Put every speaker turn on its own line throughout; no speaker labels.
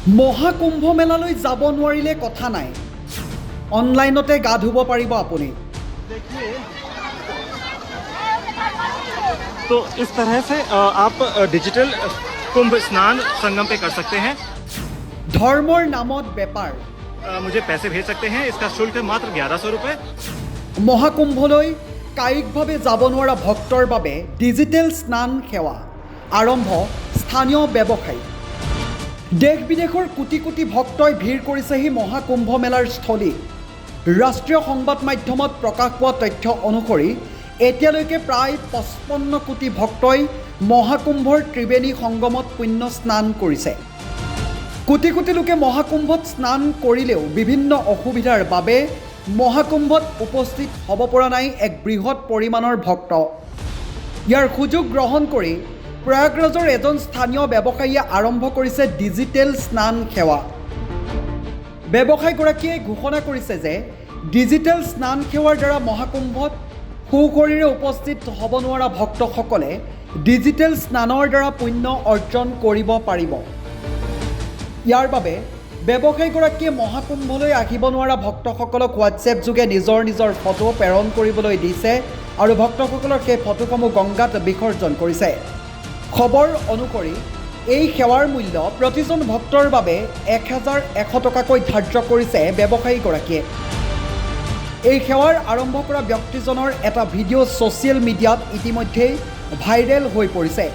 মহাকুম্ভ মেলালৈ যাব নোৱাৰিলে কথা নাই, অনলাইনতে গা ধুব পাৰিব আপুনি।
तो इस तरह से आप डिजिटल कुंभ स्नान संगम पे कर सकते हैं।
ধৰ্মৰ নামত বেপাৰ।
मुझे पैसे भेज सकते हैं। इसका शुल्क है मात्र 1100 रुपये।
মহাকুম্ভলৈ কায়িকভাৱে যাব নোৱাৰা ভক্তৰ বাবে ডিজিটেল স্নান সেৱা আৰম্ভ স্থানীয় ব্যৱসায়ী। দেশ বিদেশৰ কোটি কোটি ভক্তই ভিৰ কৰিছেহি মহাকুম্ভ মেলাৰ স্থলী। ৰাষ্ট্ৰীয় সংবাদ মাধ্যমত প্ৰকাশ পোৱা তথ্য অনুসৰি এতিয়ালৈকে প্ৰায় 55 কোটি ভক্তই মহাকুম্ভৰ ত্ৰিবেণী সংগমত পুণ্য স্নান কৰিছে। কোটি কোটি লোকে মহাকুম্ভত স্নান কৰিলেও বিভিন্ন অসুবিধাৰ বাবে মহাকুম্ভত উপস্থিত হ'ব পৰা নাই এক বৃহৎ পৰিমাণৰ ভক্ত। ইয়াৰ সুযোগ গ্ৰহণ কৰি প্ৰয়াগৰাজৰ এজন স্থানীয় ব্যৱসায়ীয়ে আৰম্ভ কৰিছে ডিজিটেল স্নান সেৱা। ব্যৱসায়ীগৰাকীয়ে ঘোষণা কৰিছে যে ডিজিটেল স্নান সেৱাৰ দ্বাৰা মহাকুম্ভত সুশৰীৰে উপস্থিত হ'ব নোৱাৰা ভক্তসকলে ডিজিটেল স্নানৰ দ্বাৰা পুণ্য অৰ্জন কৰিব পাৰিব। ইয়াৰ বাবে ব্যৱসায়ীগৰাকীয়ে মহাকুম্ভলৈ আহিব নোৱাৰা ভক্তসকলক হোৱাটছএপ যোগে নিজৰ নিজৰ ফটো প্ৰেৰণ কৰিবলৈ দিছে আৰু ভক্তসকলৰ সেই ফটোসমূহ গংগাত বিসৰ্জন কৰিছে। খবৰ অনুসৰি এই সেৱাৰ মূল্য প্ৰতিজন ভক্তৰ বাবে 1100 টকাকৈ ধাৰ্য কৰিছে ব্যৱসায়ীগৰাকীয়ে। এই সেৱাৰ আৰম্ভ কৰা ব্যক্তিজনৰ এটা ভিডিঅ' ছ'চিয়েল মিডিয়াত ইতিমধ্যেই ভাইৰেল হৈ পৰিছে।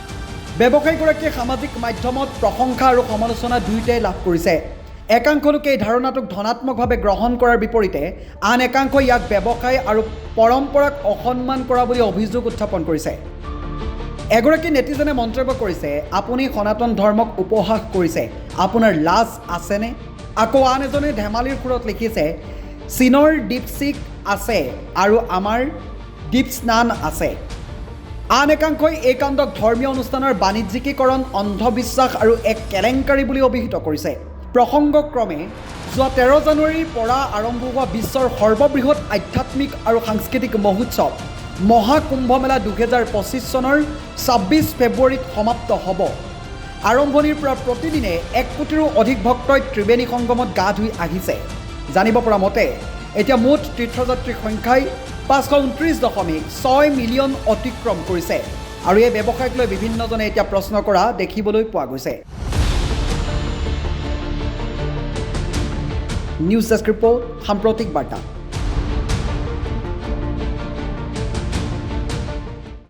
ব্যৱসায়ীগৰাকীয়ে সামাজিক মাধ্যমত প্ৰশংসা আৰু সমালোচনা দুয়োটাই লাভ কৰিছে। একাংশ লোকে এই ধাৰণাটোক ধনাত্মকভাৱে গ্ৰহণ কৰাৰ বিপৰীতে আন একাংশই ইয়াক ব্যৱসায় আৰু পৰম্পৰাক অসন্মান কৰা বুলি অভিযোগ উত্থাপন কৰিছে। এগৰাকী নেটিজেনে মন্তব্য কৰিছে, আপুনি সনাতন ধৰ্মক উপহাস কৰিছে, আপোনাৰ লাজ আছেনে? আকৌ আন এজনে ধেমালিৰ সুৰত লিখিছে, চীনৰ দীপশিক আছে আৰু আমাৰ দীপ স্নান আছে। আন একাংশই এই কাণ্ডক ধৰ্মীয় অনুষ্ঠানৰ বাণিজ্যিকীকৰণ, অন্ধবিশ্বাস আৰু এক কেলেংকাৰী বুলি অভিহিত কৰিছে। প্ৰসংগক্ৰমে যোৱা 13 জানুৱাৰীৰ পৰা আৰম্ভ হোৱা বিশ্বৰ সৰ্ববৃহৎ আধ্যাত্মিক আৰু সাংস্কৃতিক মহোৎসৱ মহাকুম্ভ মেলা 2025 চনৰ 26 ফেব্ৰুৱাৰীত সমাপ্ত হ'ব। আৰম্ভণিৰ পৰা প্ৰতিদিনে 1 কোটিৰো অধিক ভক্তই ত্ৰিবেণী সংগমত গা ধুই আহিছে। জানিব পৰা মতে এতিয়া মুঠ তীৰ্থযাত্ৰীৰ সংখ্যাই 529.6 মিলিয়ন অতিক্ৰম কৰিছে আৰু এই ব্যৱসায়ক লৈ বিভিন্নজনে এতিয়া প্ৰশ্ন কৰা দেখিবলৈ পোৱা গৈছে। নিউজ ডেস্ক ৰিপৰ্ট, সাম্প্ৰতিক বাৰ্তা।